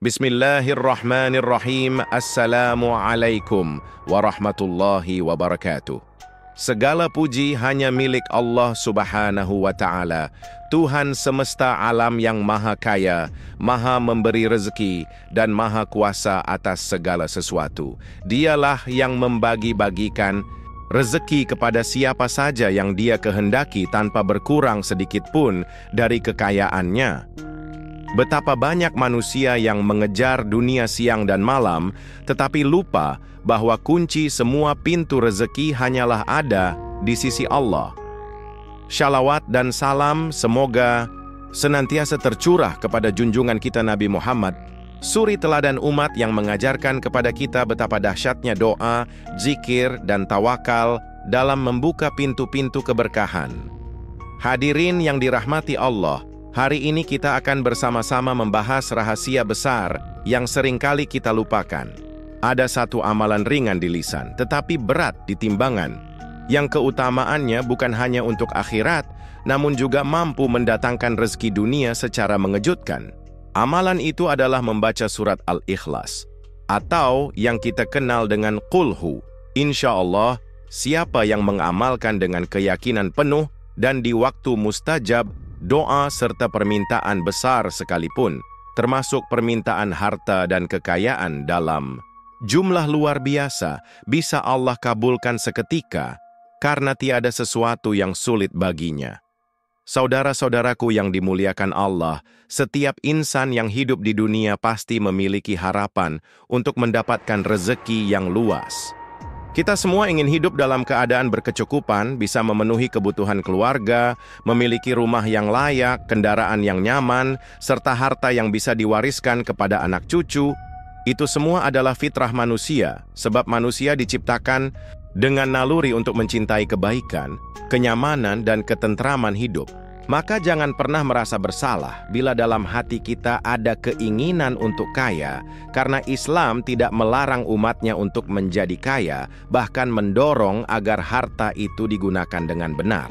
Bismillahirrahmanirrahim. Assalamualaikum warahmatullahi wabarakatuh. Segala puji hanya milik Allah Subhanahu wa Ta'ala, Tuhan semesta alam yang maha kaya, maha memberi rezeki, dan maha kuasa atas segala sesuatu. Dialah yang membagi-bagikan rezeki kepada siapa saja yang Dia kehendaki tanpa berkurang sedikit pun dari kekayaannya. Betapa banyak manusia yang mengejar dunia siang dan malam, tetapi lupa bahwa kunci semua pintu rezeki hanyalah ada di sisi Allah. Shalawat dan salam semoga senantiasa tercurah kepada junjungan kita Nabi Muhammad, suri teladan umat yang mengajarkan kepada kita betapa dahsyatnya doa, zikir, dan tawakal dalam membuka pintu-pintu keberkahan. Hadirin yang dirahmati Allah, hari ini kita akan bersama-sama membahas rahasia besar yang seringkali kita lupakan. Ada satu amalan ringan di lisan, tetapi berat di timbangan, yang keutamaannya bukan hanya untuk akhirat, namun juga mampu mendatangkan rezeki dunia secara mengejutkan. Amalan itu adalah membaca surat Al-Ikhlas, atau yang kita kenal dengan Qulhu. Insya Allah, siapa yang mengamalkan dengan keyakinan penuh dan di waktu mustajab, doa serta permintaan besar sekalipun, termasuk permintaan harta dan kekayaan dalam jumlah luar biasa, bisa Allah kabulkan seketika, karena tiada sesuatu yang sulit baginya. Saudara-saudaraku yang dimuliakan Allah, setiap insan yang hidup di dunia pasti memiliki harapan untuk mendapatkan rezeki yang luas. Kita semua ingin hidup dalam keadaan berkecukupan, bisa memenuhi kebutuhan keluarga, memiliki rumah yang layak, kendaraan yang nyaman, serta harta yang bisa diwariskan kepada anak cucu. Itu semua adalah fitrah manusia, sebab manusia diciptakan dengan naluri untuk mencintai kebaikan, kenyamanan, dan ketentraman hidup. Maka jangan pernah merasa bersalah bila dalam hati kita ada keinginan untuk kaya, karena Islam tidak melarang umatnya untuk menjadi kaya, bahkan mendorong agar harta itu digunakan dengan benar.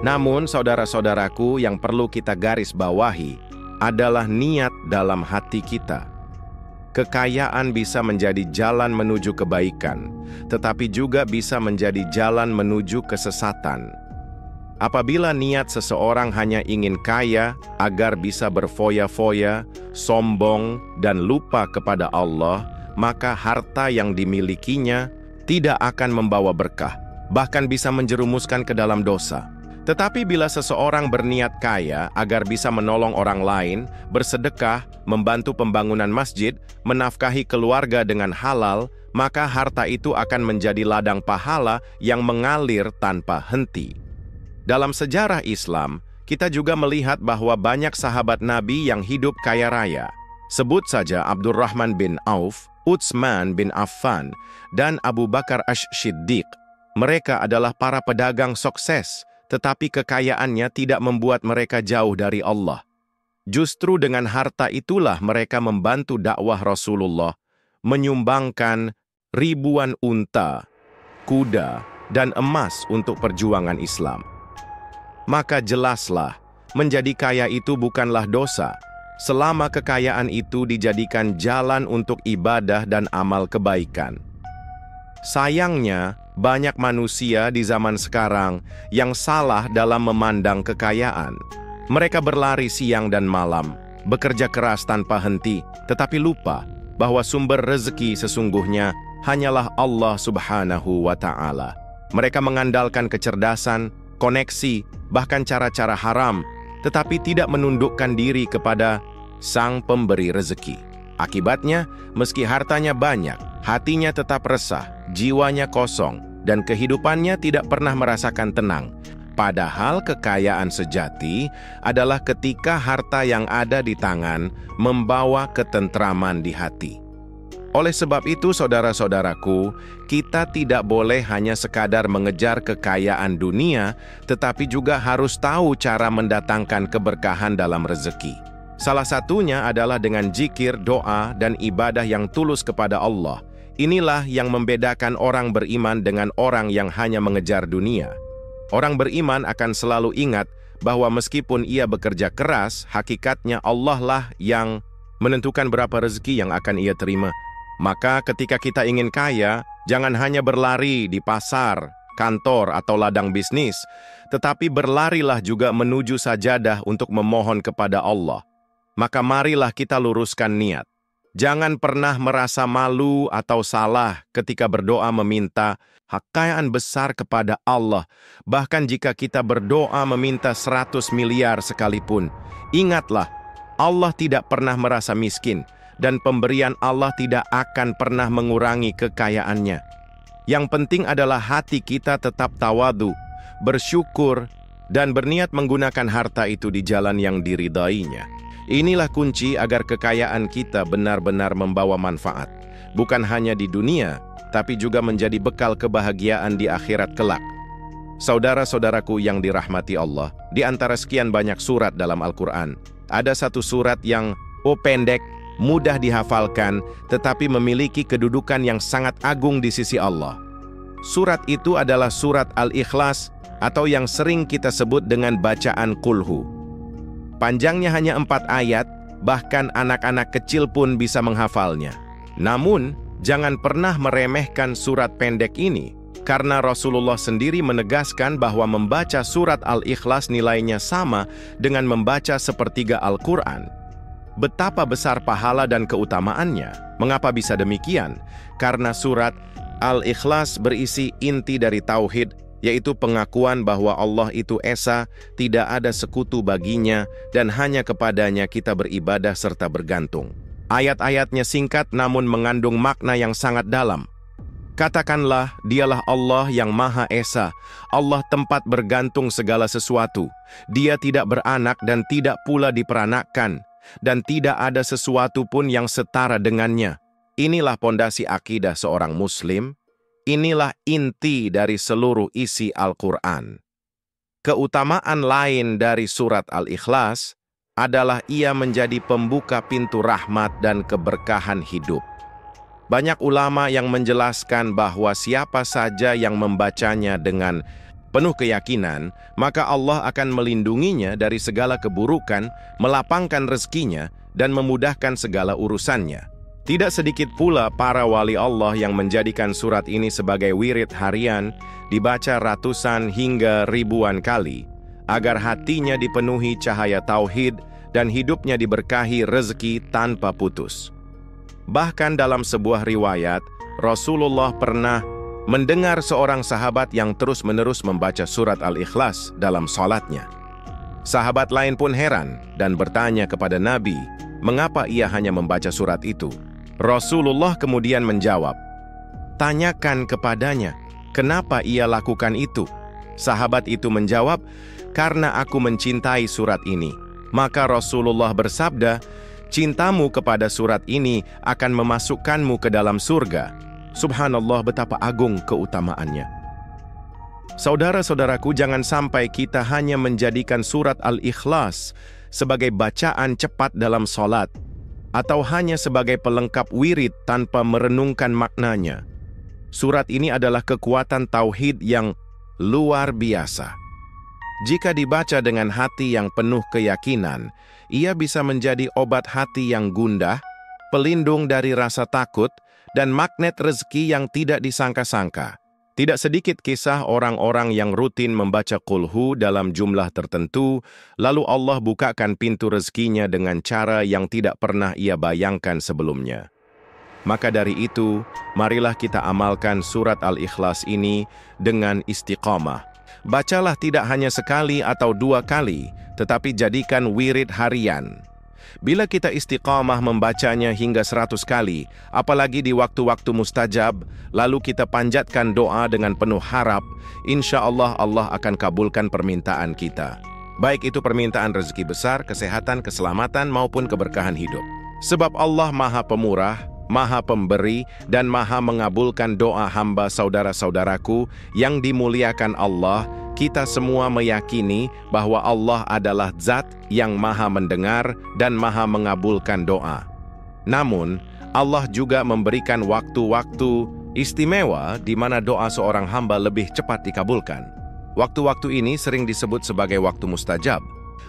Namun, saudara-saudaraku, yang perlu kita garis bawahi adalah niat dalam hati kita. Kekayaan bisa menjadi jalan menuju kebaikan, tetapi juga bisa menjadi jalan menuju kesesatan. Apabila niat seseorang hanya ingin kaya agar bisa berfoya-foya, sombong, dan lupa kepada Allah, maka harta yang dimilikinya tidak akan membawa berkah, bahkan bisa menjerumuskan ke dalam dosa. Tetapi bila seseorang berniat kaya agar bisa menolong orang lain, bersedekah, membantu pembangunan masjid, menafkahi keluarga dengan halal, maka harta itu akan menjadi ladang pahala yang mengalir tanpa henti. Dalam sejarah Islam, kita juga melihat bahwa banyak sahabat Nabi yang hidup kaya raya. Sebut saja Abdurrahman bin Auf, Utsman bin Affan, dan Abu Bakar Ash-Shiddiq. Mereka adalah para pedagang sukses, tetapi kekayaannya tidak membuat mereka jauh dari Allah. Justru dengan harta itulah mereka membantu dakwah Rasulullah, menyumbangkan ribuan unta, kuda, dan emas untuk perjuangan Islam. Maka jelaslah, menjadi kaya itu bukanlah dosa, selama kekayaan itu dijadikan jalan untuk ibadah dan amal kebaikan. Sayangnya, banyak manusia di zaman sekarang yang salah dalam memandang kekayaan. Mereka berlari siang dan malam, bekerja keras tanpa henti, tetapi lupa bahwa sumber rezeki sesungguhnya hanyalah Allah Subhanahu wa Ta'ala. Mereka mengandalkan kecerdasan, koneksi, bahkan cara-cara haram, tetapi tidak menundukkan diri kepada Sang Pemberi rezeki. Akibatnya, meski hartanya banyak, hatinya tetap resah, jiwanya kosong, dan kehidupannya tidak pernah merasakan tenang. Padahal kekayaan sejati adalah ketika harta yang ada di tangan membawa ketentraman di hati. Oleh sebab itu, saudara-saudaraku, kita tidak boleh hanya sekadar mengejar kekayaan dunia, tetapi juga harus tahu cara mendatangkan keberkahan dalam rezeki. Salah satunya adalah dengan zikir, doa, dan ibadah yang tulus kepada Allah. Inilah yang membedakan orang beriman dengan orang yang hanya mengejar dunia. Orang beriman akan selalu ingat bahwa meskipun ia bekerja keras, hakikatnya Allah lah yang menentukan berapa rezeki yang akan ia terima. Maka ketika kita ingin kaya, jangan hanya berlari di pasar, kantor, atau ladang bisnis, tetapi berlarilah juga menuju sajadah untuk memohon kepada Allah. Maka marilah kita luruskan niat. Jangan pernah merasa malu atau salah ketika berdoa meminta kekayaan besar kepada Allah. Bahkan jika kita berdoa meminta 100 miliar sekalipun, ingatlah, Allah tidak pernah merasa miskin, dan pemberian Allah tidak akan pernah mengurangi kekayaannya. Yang penting adalah hati kita tetap tawadu, bersyukur, dan berniat menggunakan harta itu di jalan yang diridainya. Inilah kunci agar kekayaan kita benar-benar membawa manfaat, bukan hanya di dunia, tapi juga menjadi bekal kebahagiaan di akhirat kelak. Saudara-saudaraku yang dirahmati Allah, di antara sekian banyak surat dalam Al-Quran, ada satu surat yang pendek, mudah dihafalkan, tetapi memiliki kedudukan yang sangat agung di sisi Allah. Surat itu adalah surat Al-Ikhlas, atau yang sering kita sebut dengan bacaan Qulhu. Panjangnya hanya 4 ayat, bahkan anak-anak kecil pun bisa menghafalnya. Namun, jangan pernah meremehkan surat pendek ini, karena Rasulullah sendiri menegaskan bahwa membaca surat Al-Ikhlas nilainya sama dengan membaca sepertiga Al-Quran. Betapa besar pahala dan keutamaannya. Mengapa bisa demikian? Karena surat Al-Ikhlas berisi inti dari tauhid, yaitu pengakuan bahwa Allah itu esa, tidak ada sekutu baginya, dan hanya kepadanya kita beribadah serta bergantung. Ayat-ayatnya singkat namun mengandung makna yang sangat dalam. Katakanlah, dialah Allah yang Maha Esa, Allah tempat bergantung segala sesuatu. Dia tidak beranak dan tidak pula diperanakkan, dan tidak ada sesuatu pun yang setara dengannya. Inilah pondasi akidah seorang Muslim. Inilah inti dari seluruh isi Al-Quran. Keutamaan lain dari surat Al-Ikhlas adalah ia menjadi pembuka pintu rahmat dan keberkahan hidup. Banyak ulama yang menjelaskan bahwa siapa saja yang membacanya dengan penuh keyakinan, maka Allah akan melindunginya dari segala keburukan, melapangkan rezekinya, dan memudahkan segala urusannya. Tidak sedikit pula para wali Allah yang menjadikan surat ini sebagai wirid harian, dibaca ratusan hingga ribuan kali, agar hatinya dipenuhi cahaya tauhid dan hidupnya diberkahi rezeki tanpa putus. Bahkan dalam sebuah riwayat, Rasulullah pernah mendengar seorang sahabat yang terus-menerus membaca surat Al-Ikhlas dalam salatnya. Sahabat lain pun heran dan bertanya kepada Nabi, mengapa ia hanya membaca surat itu? Rasulullah kemudian menjawab, "Tanyakan kepadanya, kenapa ia lakukan itu?" Sahabat itu menjawab, "Karena aku mencintai surat ini." Maka Rasulullah bersabda, "Cintamu kepada surat ini akan memasukkanmu ke dalam surga." Subhanallah, betapa agung keutamaannya. Saudara-saudaraku, jangan sampai kita hanya menjadikan surat Al-Ikhlas sebagai bacaan cepat dalam salat, atau hanya sebagai pelengkap wirid tanpa merenungkan maknanya. Surat ini adalah kekuatan tauhid yang luar biasa. Jika dibaca dengan hati yang penuh keyakinan, ia bisa menjadi obat hati yang gundah, pelindung dari rasa takut, dan magnet rezeki yang tidak disangka-sangka. Tidak sedikit kisah orang-orang yang rutin membaca Qulhu dalam jumlah tertentu, lalu Allah bukakan pintu rezekinya dengan cara yang tidak pernah ia bayangkan sebelumnya. Maka dari itu, marilah kita amalkan surat Al-Ikhlas ini dengan istiqamah. Bacalah tidak hanya sekali atau 2 kali, tetapi jadikan wirid harian. Bila kita istiqamah membacanya hingga 100 kali, apalagi di waktu-waktu mustajab, lalu kita panjatkan doa dengan penuh harap, insya Allah Allah akan kabulkan permintaan kita. Baik itu permintaan rezeki besar, kesehatan, keselamatan, maupun keberkahan hidup. Sebab Allah Maha Pemurah, Maha Pemberi, dan Maha mengabulkan doa hamba saudara-saudaraku yang dimuliakan Allah. Kita semua meyakini bahwa Allah adalah Zat yang Maha mendengar dan Maha mengabulkan doa. Namun, Allah juga memberikan waktu-waktu istimewa di mana doa seorang hamba lebih cepat dikabulkan. Waktu-waktu ini sering disebut sebagai waktu mustajab.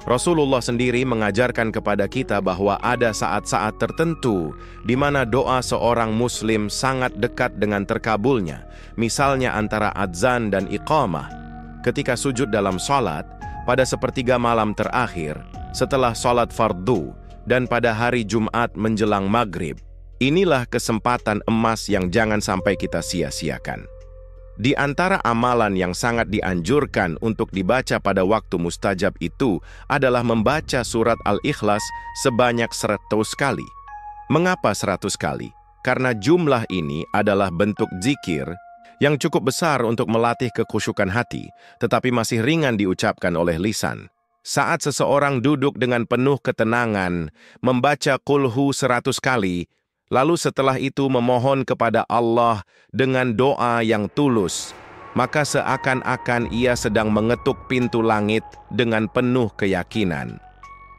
Rasulullah sendiri mengajarkan kepada kita bahwa ada saat-saat tertentu di mana doa seorang muslim sangat dekat dengan terkabulnya, misalnya antara adzan dan iqamah, ketika sujud dalam salat, pada sepertiga malam terakhir, setelah salat fardu, dan pada hari Jumat menjelang maghrib. Inilah kesempatan emas yang jangan sampai kita sia-siakan. Di antara amalan yang sangat dianjurkan untuk dibaca pada waktu mustajab itu adalah membaca surat Al-Ikhlas sebanyak 100 kali. Mengapa 100 kali? Karena jumlah ini adalah bentuk zikir yang cukup besar untuk melatih kekhusyukan hati, tetapi masih ringan diucapkan oleh lisan. Saat seseorang duduk dengan penuh ketenangan, membaca Qulhu 100 kali, lalu setelah itu memohon kepada Allah dengan doa yang tulus, maka seakan-akan ia sedang mengetuk pintu langit dengan penuh keyakinan.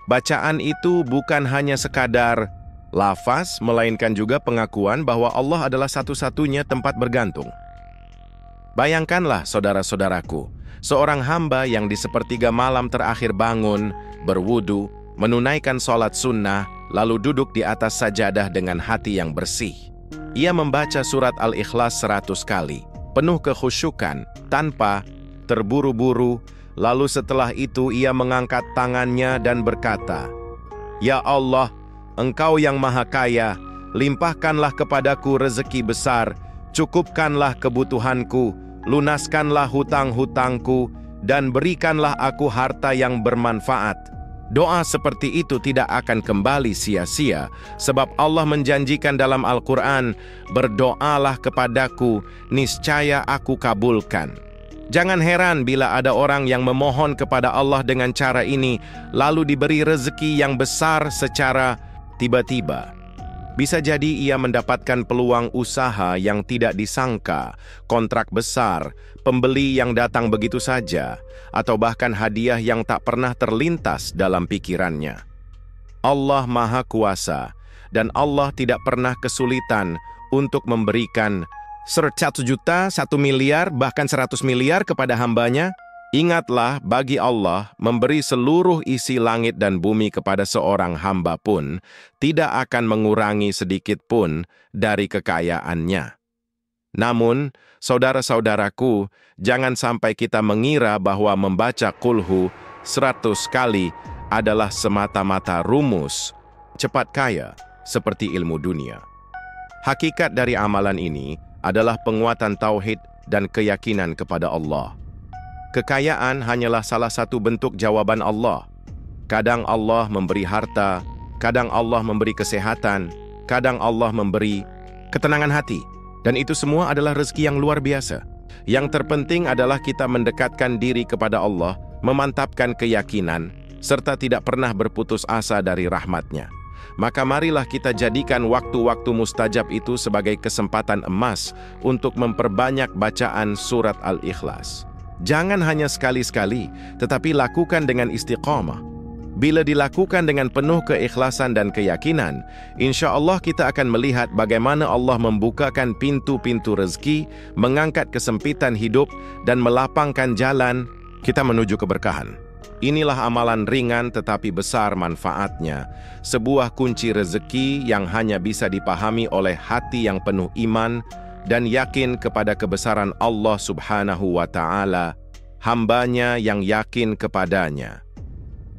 Bacaan itu bukan hanya sekadar lafaz, melainkan juga pengakuan bahwa Allah adalah satu-satunya tempat bergantung. Bayangkanlah saudara-saudaraku, seorang hamba yang di sepertiga malam terakhir bangun, berwudu, menunaikan sholat sunnah, lalu duduk di atas sajadah dengan hati yang bersih. Ia membaca surat Al-Ikhlas 100 kali, penuh kekhusyukan, tanpa terburu-buru, lalu setelah itu ia mengangkat tangannya dan berkata, "Ya Allah, Engkau yang Maha Kaya, limpahkanlah kepadaku rezeki besar, cukupkanlah kebutuhanku, lunaskanlah hutang-hutangku, dan berikanlah aku harta yang bermanfaat." Doa seperti itu tidak akan kembali sia-sia, sebab Allah menjanjikan dalam Al-Quran, "Berdoalah kepadaku, niscaya aku kabulkan." Jangan heran bila ada orang yang memohon kepada Allah dengan cara ini, lalu diberi rezeki yang besar secara tiba-tiba. Bisa jadi ia mendapatkan peluang usaha yang tidak disangka, kontrak besar, pembeli yang datang begitu saja, atau bahkan hadiah yang tak pernah terlintas dalam pikirannya. Allah Maha Kuasa, dan Allah tidak pernah kesulitan untuk memberikan 1 juta, 1 miliar, bahkan 100 miliar kepada hambanya. Ingatlah, bagi Allah, memberi seluruh isi langit dan bumi kepada seorang hamba pun tidak akan mengurangi sedikit pun dari kekayaannya. Namun, saudara-saudaraku, jangan sampai kita mengira bahwa membaca Qulhu 100 kali adalah semata-mata rumus cepat kaya seperti ilmu dunia. Hakikat dari amalan ini adalah penguatan tauhid dan keyakinan kepada Allah. Kekayaan hanyalah salah satu bentuk jawaban Allah. Kadang Allah memberi harta, kadang Allah memberi kesehatan, kadang Allah memberi ketenangan hati. Dan itu semua adalah rezeki yang luar biasa. Yang terpenting adalah kita mendekatkan diri kepada Allah, memantapkan keyakinan, serta tidak pernah berputus asa dari rahmat-Nya. Maka marilah kita jadikan waktu-waktu mustajab itu sebagai kesempatan emas untuk memperbanyak bacaan surat Al-Ikhlas. Jangan hanya sekali-sekali, tetapi lakukan dengan istiqamah. Bila dilakukan dengan penuh keikhlasan dan keyakinan, insya Allah kita akan melihat bagaimana Allah membukakan pintu-pintu rezeki, mengangkat kesempitan hidup, dan melapangkan jalan kita menuju keberkahan. Inilah amalan ringan tetapi besar manfaatnya, sebuah kunci rezeki yang hanya bisa dipahami oleh hati yang penuh iman dan yakin kepada kebesaran Allah Subhanahu wa Ta'ala, hambanya yang yakin kepadanya.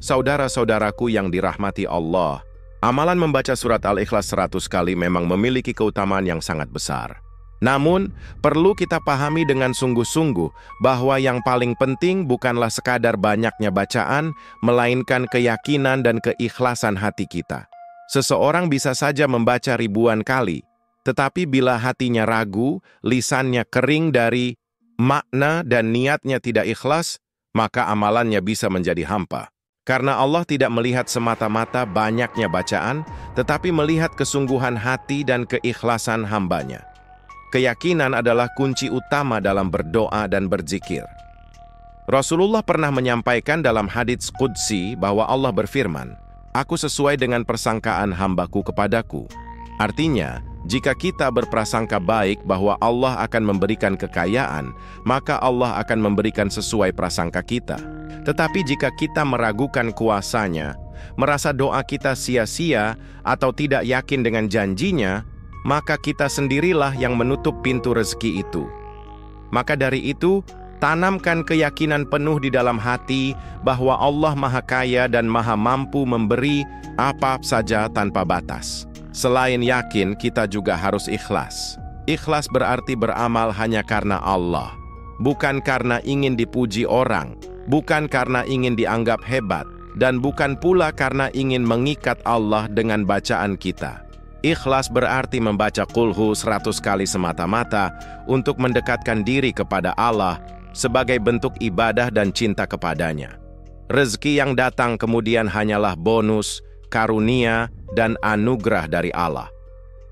Saudara-saudaraku yang dirahmati Allah, amalan membaca surat Al-Ikhlas 100 kali memang memiliki keutamaan yang sangat besar. Namun, perlu kita pahami dengan sungguh-sungguh bahwa yang paling penting bukanlah sekadar banyaknya bacaan, melainkan keyakinan dan keikhlasan hati kita. Seseorang bisa saja membaca ribuan kali, tetapi bila hatinya ragu, lisannya kering dari makna dan niatnya tidak ikhlas, maka amalannya bisa menjadi hampa. Karena Allah tidak melihat semata-mata banyaknya bacaan, tetapi melihat kesungguhan hati dan keikhlasan hambanya. Keyakinan adalah kunci utama dalam berdoa dan berzikir. Rasulullah pernah menyampaikan dalam hadits qudsi bahwa Allah berfirman, "Aku sesuai dengan persangkaan hambaku kepadaku." Artinya, Jika kita berprasangka baik bahwa Allah akan memberikan kekayaan, maka Allah akan memberikan sesuai prasangka kita. Tetapi jika kita meragukan kuasanya, merasa doa kita sia-sia atau tidak yakin dengan janjinya, maka kita sendirilah yang menutup pintu rezeki itu. Maka dari itu, tanamkan keyakinan penuh di dalam hati bahwa Allah Maha Kaya dan Maha Mampu memberi apa saja tanpa batas. Selain yakin, kita juga harus ikhlas. Ikhlas berarti beramal hanya karena Allah, bukan karena ingin dipuji orang, bukan karena ingin dianggap hebat, dan bukan pula karena ingin mengikat Allah dengan bacaan kita. Ikhlas berarti membaca Qul Hu 100 kali semata-mata untuk mendekatkan diri kepada Allah sebagai bentuk ibadah dan cinta kepadanya. Rezeki yang datang kemudian hanyalah bonus, karunia, dan anugerah dari Allah.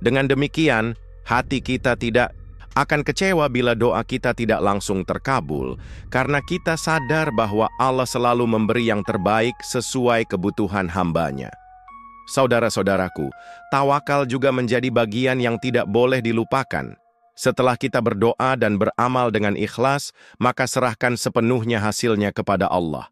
Dengan demikian, hati kita tidak akan kecewa bila doa kita tidak langsung terkabul, karena kita sadar bahwa Allah selalu memberi yang terbaik sesuai kebutuhan hamba-Nya. Saudara-saudaraku, tawakal juga menjadi bagian yang tidak boleh dilupakan. Setelah kita berdoa dan beramal dengan ikhlas, maka serahkan sepenuhnya hasilnya kepada Allah.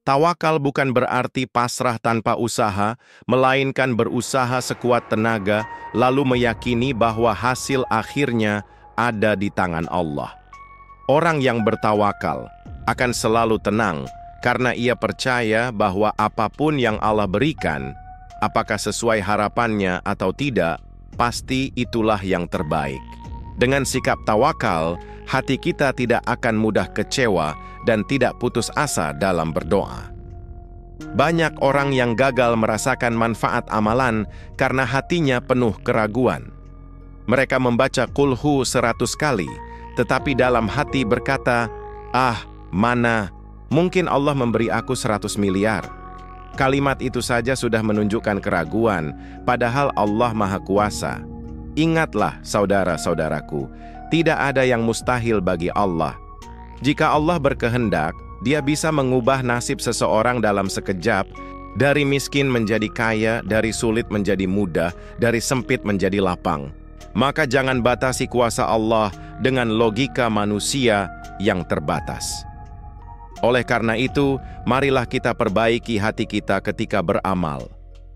Tawakal bukan berarti pasrah tanpa usaha, melainkan berusaha sekuat tenaga, lalu meyakini bahwa hasil akhirnya ada di tangan Allah. Orang yang bertawakal akan selalu tenang, karena ia percaya bahwa apapun yang Allah berikan, apakah sesuai harapannya atau tidak, pasti itulah yang terbaik. Dengan sikap tawakal, hati kita tidak akan mudah kecewa dan tidak putus asa dalam berdoa. Banyak orang yang gagal merasakan manfaat amalan karena hatinya penuh keraguan. Mereka membaca Qul Hu 100 kali, tetapi dalam hati berkata, mana, mungkin Allah memberi aku 100 miliar. Kalimat itu saja sudah menunjukkan keraguan, padahal Allah Maha Kuasa. Ingatlah, saudara-saudaraku, tidak ada yang mustahil bagi Allah. Jika Allah berkehendak, Dia bisa mengubah nasib seseorang dalam sekejap, dari miskin menjadi kaya, dari sulit menjadi mudah, dari sempit menjadi lapang. Maka jangan batasi kuasa Allah dengan logika manusia yang terbatas. Oleh karena itu, marilah kita perbaiki hati kita ketika beramal.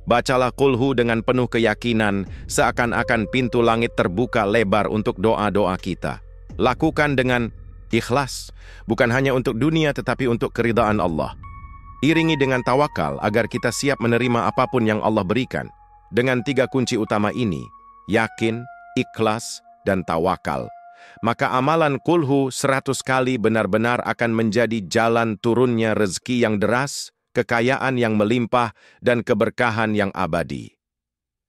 Bacalah Qul Hu dengan penuh keyakinan, seakan-akan pintu langit terbuka lebar untuk doa-doa kita. Lakukan dengan ikhlas, bukan hanya untuk dunia tetapi untuk keridhaan Allah. Iringi dengan tawakal agar kita siap menerima apapun yang Allah berikan. Dengan 3 kunci utama ini, yakin, ikhlas, dan tawakal, maka amalan Qul Hu 100 kali benar-benar akan menjadi jalan turunnya rezeki yang deras, kekayaan yang melimpah, dan keberkahan yang abadi.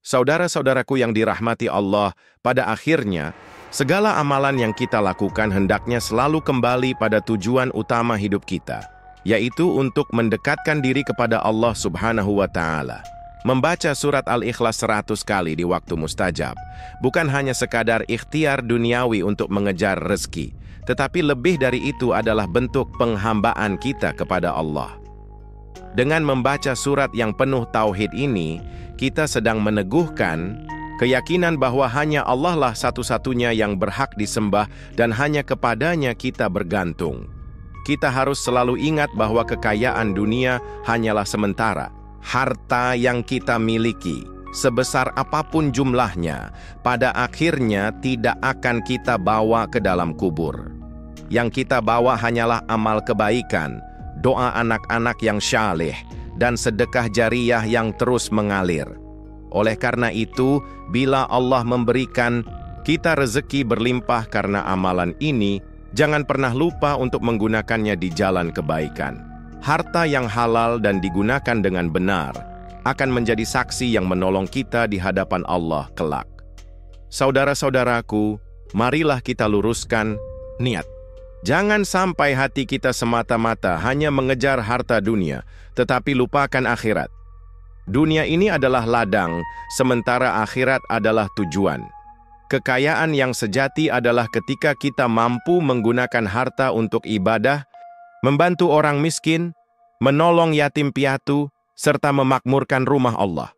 Saudara-saudaraku yang dirahmati Allah, pada akhirnya, segala amalan yang kita lakukan hendaknya selalu kembali pada tujuan utama hidup kita, yaitu untuk mendekatkan diri kepada Allah Subhanahu wa Ta'ala. Membaca surat Al-Ikhlas 100 kali di waktu mustajab, bukan hanya sekadar ikhtiar duniawi untuk mengejar rezeki, tetapi lebih dari itu adalah bentuk penghambaan kita kepada Allah. Dengan membaca surat yang penuh tauhid ini, kita sedang meneguhkan keyakinan bahwa hanya Allah lah satu-satunya yang berhak disembah dan hanya kepadanya kita bergantung. Kita harus selalu ingat bahwa kekayaan dunia hanyalah sementara. Harta yang kita miliki, sebesar apapun jumlahnya, pada akhirnya tidak akan kita bawa ke dalam kubur. Yang kita bawa hanyalah amal kebaikan, doa anak-anak yang syaleh, dan sedekah jariyah yang terus mengalir. Oleh karena itu, bila Allah memberikan kita rezeki berlimpah karena amalan ini, jangan pernah lupa untuk menggunakannya di jalan kebaikan. Harta yang halal dan digunakan dengan benar akan menjadi saksi yang menolong kita di hadapan Allah kelak. Saudara-saudaraku, marilah kita luruskan niat. Jangan sampai hati kita semata-mata hanya mengejar harta dunia, tetapi lupakan akhirat. Dunia ini adalah ladang, sementara akhirat adalah tujuan. Kekayaan yang sejati adalah ketika kita mampu menggunakan harta untuk ibadah, membantu orang miskin, menolong yatim piatu, serta memakmurkan rumah Allah.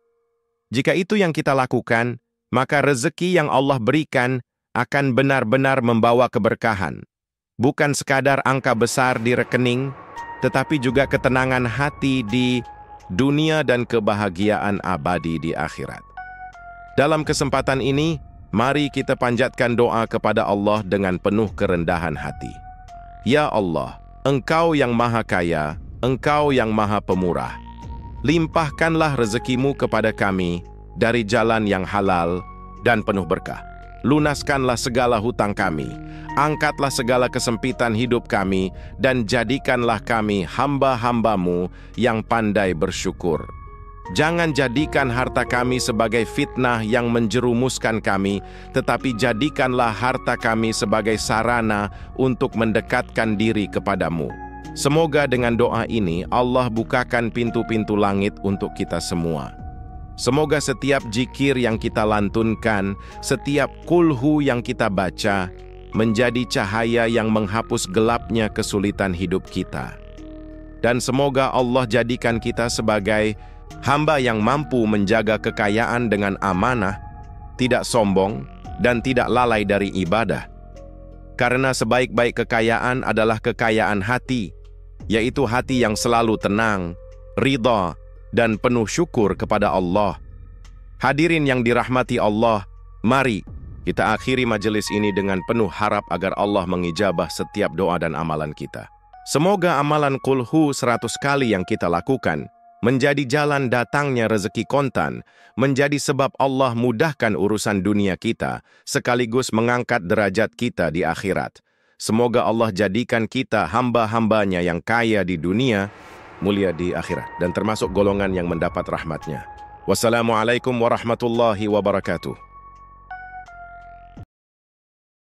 Jika itu yang kita lakukan, maka rezeki yang Allah berikan akan benar-benar membawa keberkahan. Bukan sekadar angka besar di rekening, tetapi juga ketenangan hati di dunia dan kebahagiaan abadi di akhirat. Dalam kesempatan ini, mari kita panjatkan doa kepada Allah dengan penuh kerendahan hati. Ya Allah, Engkau yang Maha Kaya, Engkau yang Maha Pemurah. Limpahkanlah rezekimu kepada kami dari jalan yang halal dan penuh berkah. Lunaskanlah segala hutang kami, angkatlah segala kesempitan hidup kami, dan jadikanlah kami hamba-hambamu yang pandai bersyukur. Jangan jadikan harta kami sebagai fitnah yang menjerumuskan kami, tetapi jadikanlah harta kami sebagai sarana untuk mendekatkan diri kepadamu. Semoga dengan doa ini Allah bukakan pintu-pintu langit untuk kita semua. Semoga setiap zikir yang kita lantunkan, setiap kulhu yang kita baca, menjadi cahaya yang menghapus gelapnya kesulitan hidup kita. Dan semoga Allah jadikan kita sebagai hamba yang mampu menjaga kekayaan dengan amanah, tidak sombong, dan tidak lalai dari ibadah. Karena sebaik-baik kekayaan adalah kekayaan hati, yaitu hati yang selalu tenang, ridha, dan penuh syukur kepada Allah. Hadirin yang dirahmati Allah, mari kita akhiri majelis ini dengan penuh harap agar Allah mengijabah setiap doa dan amalan kita. Semoga amalan kulhu 100 kali yang kita lakukan menjadi jalan datangnya rezeki kontan, menjadi sebab Allah mudahkan urusan dunia kita, sekaligus mengangkat derajat kita di akhirat. Semoga Allah jadikan kita hamba-hambanya yang kaya di dunia, mulia di akhirat, dan termasuk golongan yang mendapat rahmatnya. Wassalamualaikum warahmatullahi wabarakatuh.